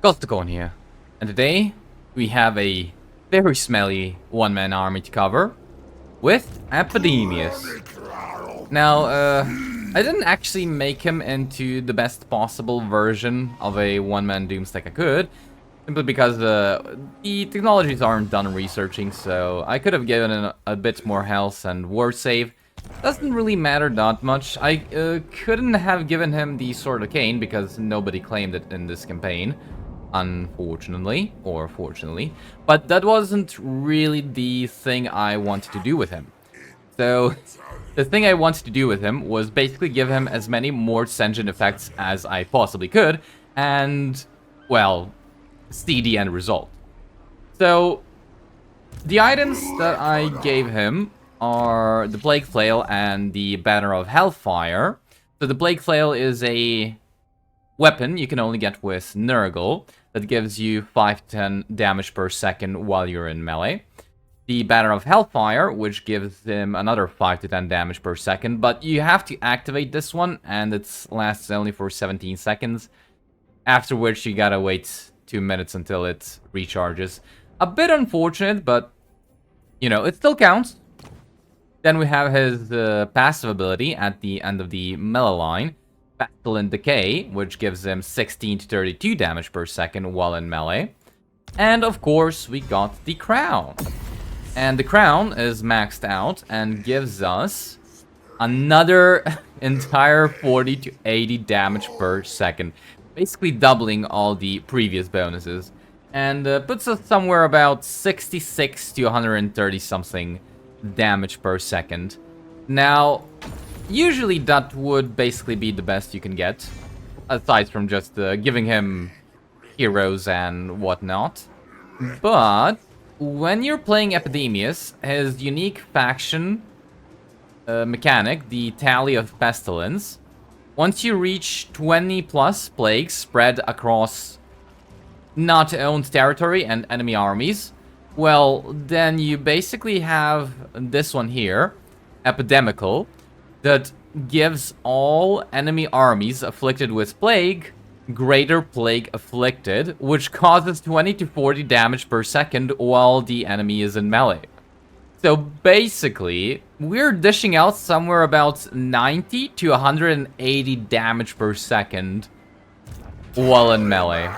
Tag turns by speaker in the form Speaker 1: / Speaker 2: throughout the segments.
Speaker 1: Got the Khorne here, and today we have a very smelly one-man army to cover with Epidemius. Now, I didn't actually make him into the best possible version of a one-man Doomstack I could, simply because the technologies aren't done researching, so I could have given him a bit more health and ward save. Doesn't really matter that much. I couldn't have given him the Sword of Cain because nobody claimed it in this campaign. Unfortunately, or fortunately, but that wasn't really the thing I wanted to do with him. So, the thing I wanted to do with him was basically give him as many more Stench effects as I possibly could, and, well, see the end result. So, the items that I gave him are the Plague Flail and the Banner of Hellfire. So the Plague Flail is a weapon you can only get with Nurgle that gives you 5 to 10 damage per second while you're in melee. The Banner of Hellfire, which gives him another 5 to 10 damage per second, but you have to activate this one, and it lasts only for 17 seconds, after which you gotta wait 2 minutes until it recharges. A bit unfortunate, but, you know, it still counts. Then we have his passive ability at the end of the melee line, Pestilent Decay, which gives him 16 to 32 damage per second while in melee. And of course, we got the Crown. And the Crown is maxed out and gives us another entire 40 to 80 damage per second. Basically doubling all the previous bonuses. And puts us somewhere about 66 to 130 something damage per second. Now, usually that would basically be the best you can get, aside from just giving him heroes and whatnot. But when you're playing Epidemius, his unique faction mechanic, the Tally of Pestilence, once you reach 20 plus plagues spread across not owned territory and enemy armies, well, then you basically have this one here, Epidemical, that gives all enemy armies afflicted with plague greater plague afflicted, which causes 20 to 40 damage per second while the enemy is in melee. So basically, we're dishing out somewhere about 90 to 180 damage per second while in melee.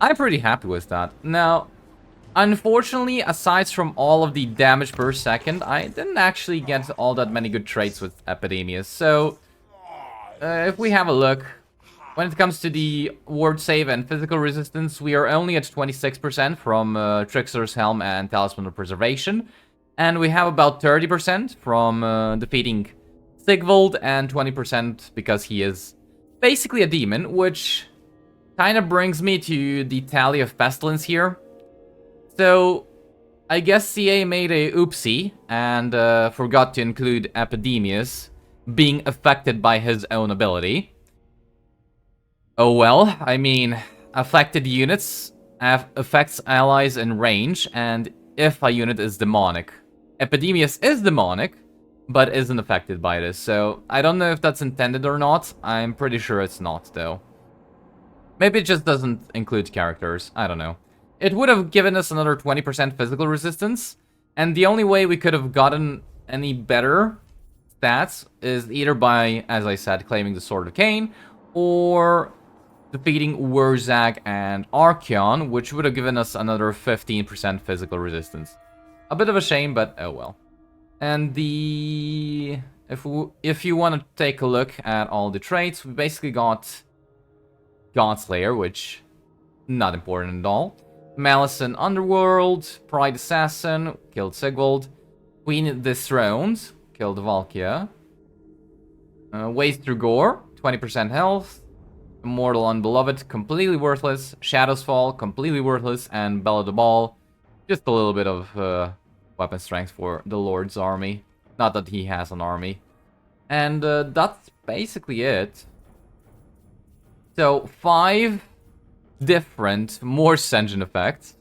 Speaker 1: I'm pretty happy with that. Now, unfortunately, aside from all of the damage per second, I didn't actually get all that many good traits with Epidemius. So, if we have a look, when it comes to the ward save and physical resistance, we are only at 26% from Trickster's Helm and Talisman of Preservation. And we have about 30% from defeating Sigvald and 20% because he is basically a demon, which kind of brings me to the Tally of Pestilence here. So, I guess CA made a oopsie and forgot to include Epidemius being affected by his own ability. Oh well, I mean, affected units affects allies in range, and if a unit is demonic. Epidemius is demonic, but isn't affected by this, so I don't know if that's intended or not. I'm pretty sure it's not, though. Maybe it just doesn't include characters, I don't know. It would have given us another 20% physical resistance, and the only way we could have gotten any better stats is either by, as I said, claiming the Sword of Cain, or defeating Wurzag and Archeon, which would have given us another 15% physical resistance. A bit of a shame, but oh well. And the... If you want to take a look at all the traits, we basically got Godslayer, which not important at all. Malice in Underworld, Pride Assassin, killed Sigvald. Queen Dethroned, killed Valkia. Waste Through Gore, 20% health. Immortal Unbeloved, completely worthless. Shadows Fall, completely worthless. And Bella the Ball, just a little bit of weapon strength for the Lord's army. Not that he has an army. And that's basically it. So, 5 different, more Senjin effects.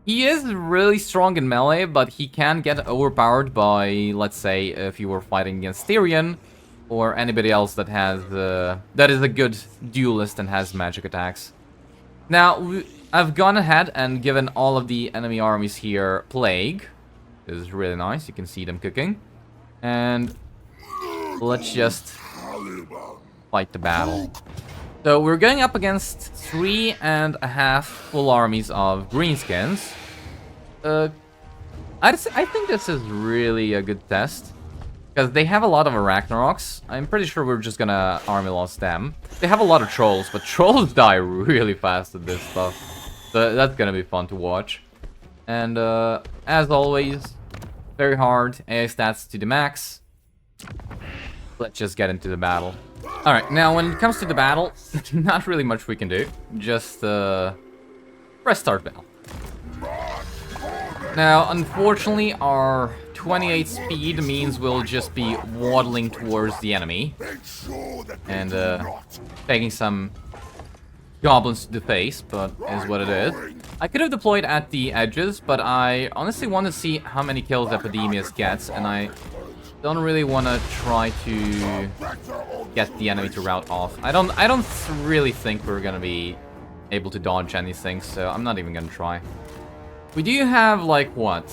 Speaker 1: He is really strong in melee, but he can get overpowered by, let's say, if you were fighting against Tyrion, or anybody else that has that is a good duelist and has magic attacks. Now, I've gone ahead and given all of the enemy armies here Plague. This is really nice. You can see them cooking. And let's just fight the battle. So we're going up against 3.5 full armies of greenskins. I think this is really a good test. Because they have a lot of Arachnaroks. I'm pretty sure we're just gonna army loss them. They have a lot of trolls, but trolls die really fast at this stuff. So that's gonna be fun to watch. And as always, very hard. AI stats to the max. Let's just get into the battle. Alright, now when it comes to the battle, not really much we can do. Just press start battle. Now, unfortunately, our 28 speed means we'll just be waddling towards the enemy. And taking some goblins to the face, but is what it is. I could have deployed at the edges, but I honestly want to see how many kills Epidemius gets, and I don't really want to try to get the enemy to rout off. I don't really think we're gonna be able to dodge anything, so I'm not even gonna try. We do have like what?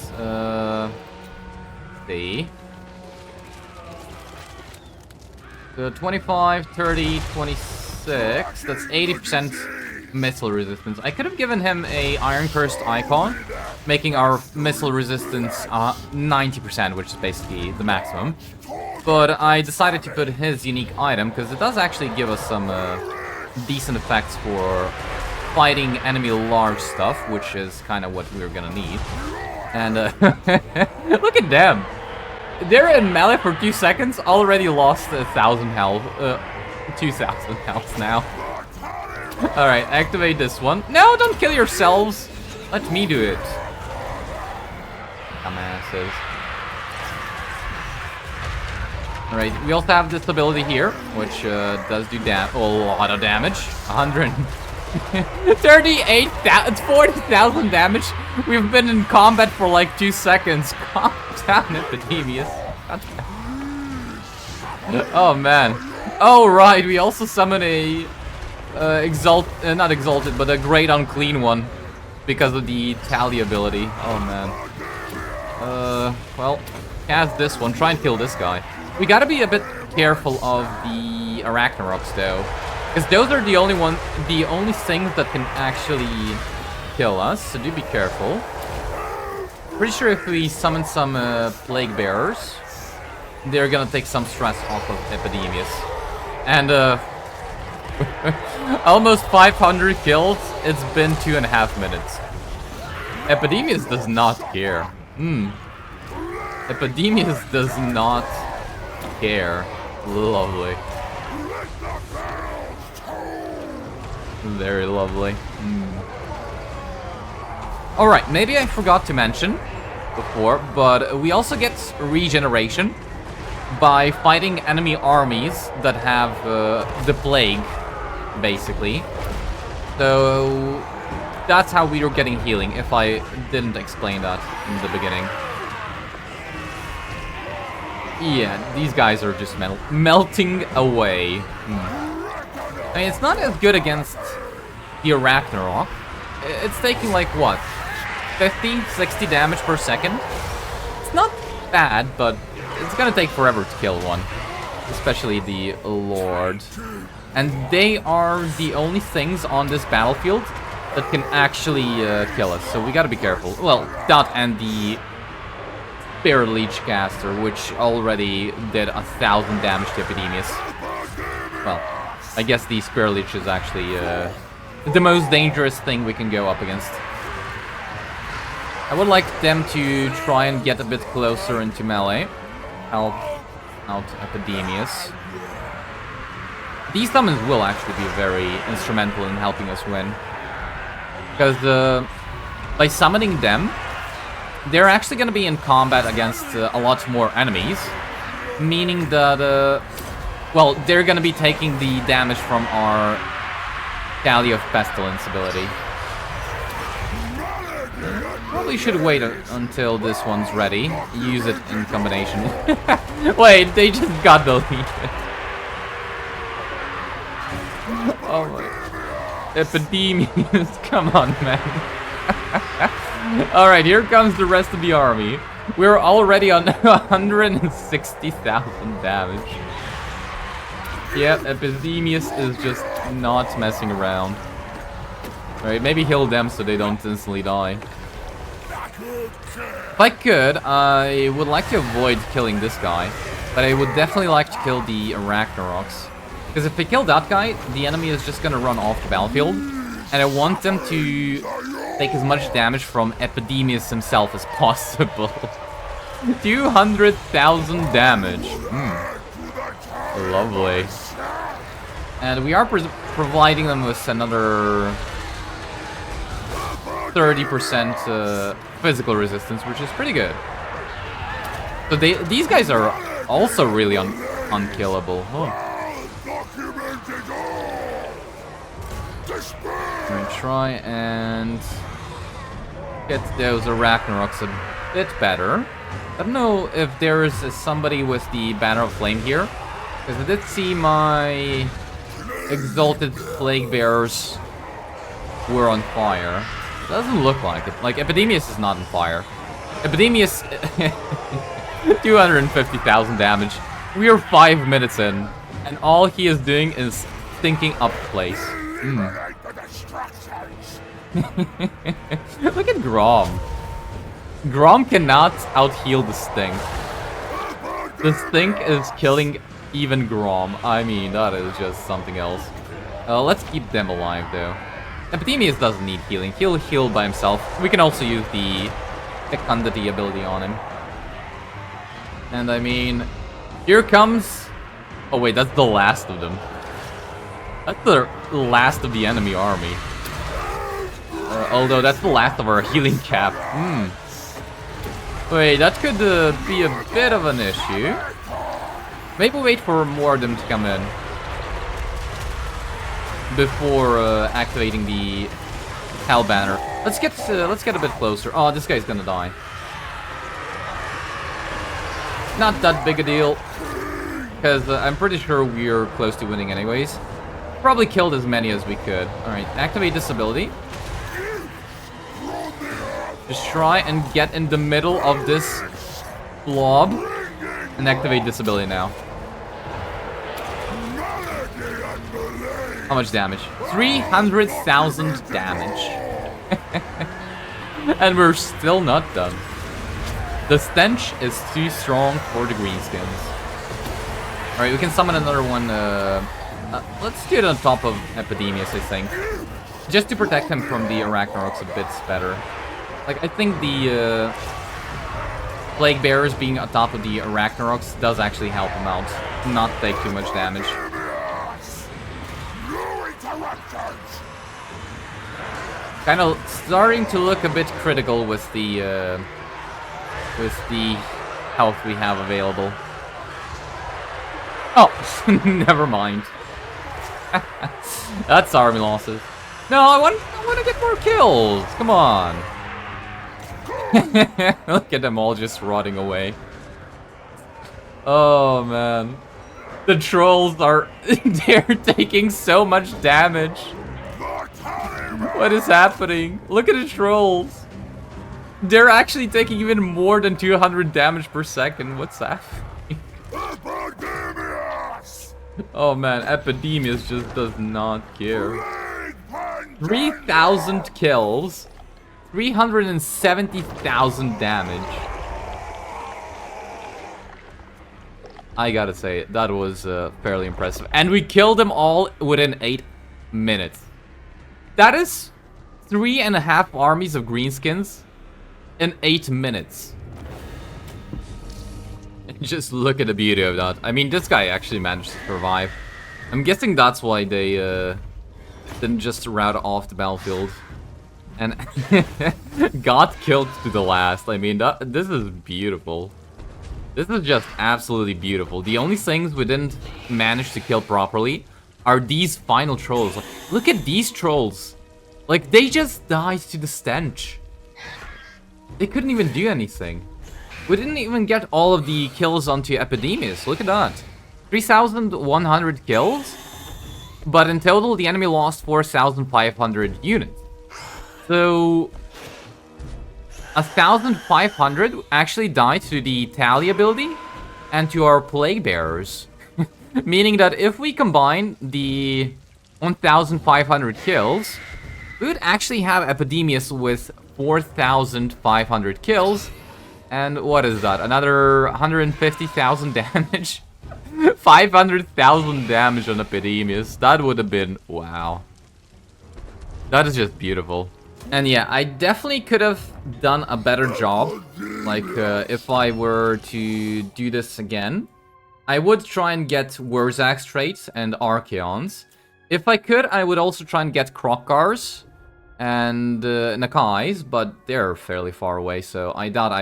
Speaker 1: See. The 25, 30, 26. That's 80% missile resistance. I could have given him a Iron Cursed icon, making our missile resistance 90%, which is basically the maximum. But I decided to put his unique item because it does actually give us some decent effects for fighting enemy large stuff, which is kind of what we're gonna need. And look at them. They're in melee for 2 seconds, already lost 1,000 health, 2,000 health now. Alright, activate this one. No, don't kill yourselves. Let me do it. Dumbasses. Alright, we also have this ability here, which does do a lot of damage. 38,000, 40,000 damage. We've been in combat for like 2 seconds. Calm down, Epidemius. Oh man. Oh right, we also summon a not exalted, but a great unclean one because of the tally ability. Oh man. Well, cast this one. Try and kill this guy. We gotta be a bit careful of the Arachnaroks though. Because those are the only things that can actually kill us, so do be careful. Pretty sure if we summon some Plague Bearers, they're gonna take some stress off of Epidemius. And almost 500 kills, it's been 2.5 minutes. Epidemius does not care. Epidemius does not care. Lovely. Very lovely. Alright, maybe I forgot to mention before, but we also get regeneration by fighting enemy armies that have the plague, basically. So that's how we were getting healing, if I didn't explain that in the beginning. Yeah, these guys are just melting away. I mean, it's not as good against the Arachnarok. It's taking like, what, 50, 60 damage per second? It's not bad, but it's gonna take forever to kill one. Especially the Lord. And they are the only things on this battlefield that can actually kill us, so we gotta be careful. Well, that and the Spirit Leech caster, which already did 1,000 damage to Epidemius. Well, I guess the Spirit Leech is actually the most dangerous thing we can go up against. I would like them to try and get a bit closer into melee. Help out Epidemius. These summons will actually be very instrumental in helping us win. Because by summoning them, they're actually going to be in combat against a lot more enemies. Meaning that, well, they're going to be taking the damage from our Tally of Pestilence ability. Probably should wait until this one's ready. Use it in combination. Wait, they just got deleted. Oh my. Epidemius, come on, man. Alright, here comes the rest of the army. We're already on 160,000 damage. Yep, Epidemius is just not messing around. Alright, maybe heal them so they don't instantly die. If I could, I would like to avoid killing this guy. But I would definitely like to kill the Arachnaroks. Because if I kill that guy, the enemy is just gonna run off the battlefield. And I want them to take as much damage from Epidemius himself as possible. 200,000 damage. Lovely. And we are providing them with another 30% physical resistance, which is pretty good. So these guys are also really unkillable. Oh. Let me try and get those Arachnaroks a bit better. I don't know if there is somebody with the Banner of Flame here, because I did see my Exalted Plague Bearers were on fire. Doesn't look like it. Like, Epidemius is not on fire. Epidemius... 250,000 damage. We are 5 minutes in, and all he is doing is thinking up the place. Look at Grom. Grom cannot out-heal the Stink. The Stink is killing even Grom. I mean, that is just something else. Let's keep them alive, though. Epidemius doesn't need healing. He'll heal by himself. We can also use the Fecundity ability on him. And I mean, here comes... Oh wait, that's the last of them. That's the last of the enemy army. Although that's the last of our healing cap. Wait, that could be a bit of an issue. Maybe wait for more of them to come in before activating the Hell Banner. Let's get a bit closer. Oh, this guy's gonna die. Not that big a deal, because I'm pretty sure we're close to winning anyways. Probably killed as many as we could. Alright, activate this ability. Just try and get in the middle of this blob and activate this ability now. How much damage? 300,000 damage. And we're still not done. The Stench is too strong for the greenskins. Alright, we can summon another one. Let's do it on top of Epidemius, I think. Just to protect him from the Arachnaroks a bit better. Like, I think the Plague Bearers being on top of the Arachnaroks does actually help him out. Not take too much damage. Kind of starting to look a bit critical with the health we have available. Oh, never mind. That's army losses. No, I want to get more kills. Come on. Look at them all just rotting away. Oh man, the trolls are they're taking so much damage. What is happening? Look at the trolls. They're actually taking even more than 200 damage per second. What's happening? Oh man, Epidemius just does not care. 3,000 kills. 370,000 damage. I gotta say, that was fairly impressive. And we killed them all within 8 minutes. That is 3.5 armies of greenskins in 8 minutes. Just look at the beauty of that. I mean, this guy actually managed to survive. I'm guessing that's why they didn't just rout off the battlefield. And got killed to the last. I mean, this is beautiful. This is just absolutely beautiful. The only things we didn't manage to kill properly are these final trolls. Like, look at these trolls. Like, they just died to the Stench. They couldn't even do anything. We didn't even get all of the kills onto Epidemius. Look at that. 3,100 kills? But in total, the enemy lost 4,500 units. So 1,500 actually died to the Tally ability and to our Plague Bearers. Meaning that if we combine the 1,500 kills, we would actually have Epidemius with 4,500 kills. And what is that? Another 150,000 damage? 500,000 damage on Epidemius. That would have been... wow. That is just beautiful. And yeah, I definitely could have done a better job. Like, if I were to do this again, I would try and get Wurzak's traits and Archaeons. If I could, I would also try and get Krokkars and Nakai's, but they're fairly far away, so I doubt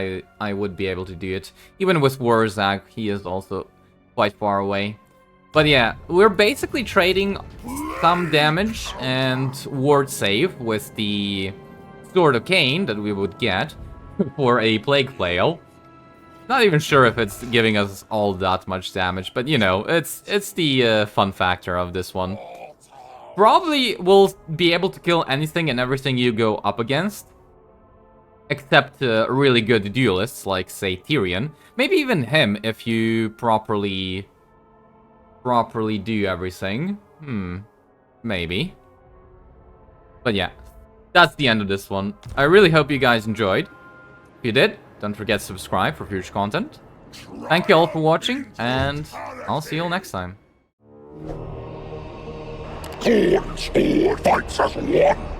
Speaker 1: I would be able to do it. Even with Wurzak, he is also quite far away. But yeah, we're basically trading some damage and ward save with the Sword of Cain that we would get for a Plague Flail. Not even sure if it's giving us all that much damage, but you know, it's the fun factor of this one. Probably will be able to kill anything and everything you go up against. Except really good duelists, like, say, Tyrion. Maybe even him, if you properly do everything. Maybe. But yeah, that's the end of this one. I really hope you guys enjoyed. If you did, don't forget to subscribe for future content. Thank you all for watching, and I'll see you all next time.
Speaker 2: Khorne fights as one.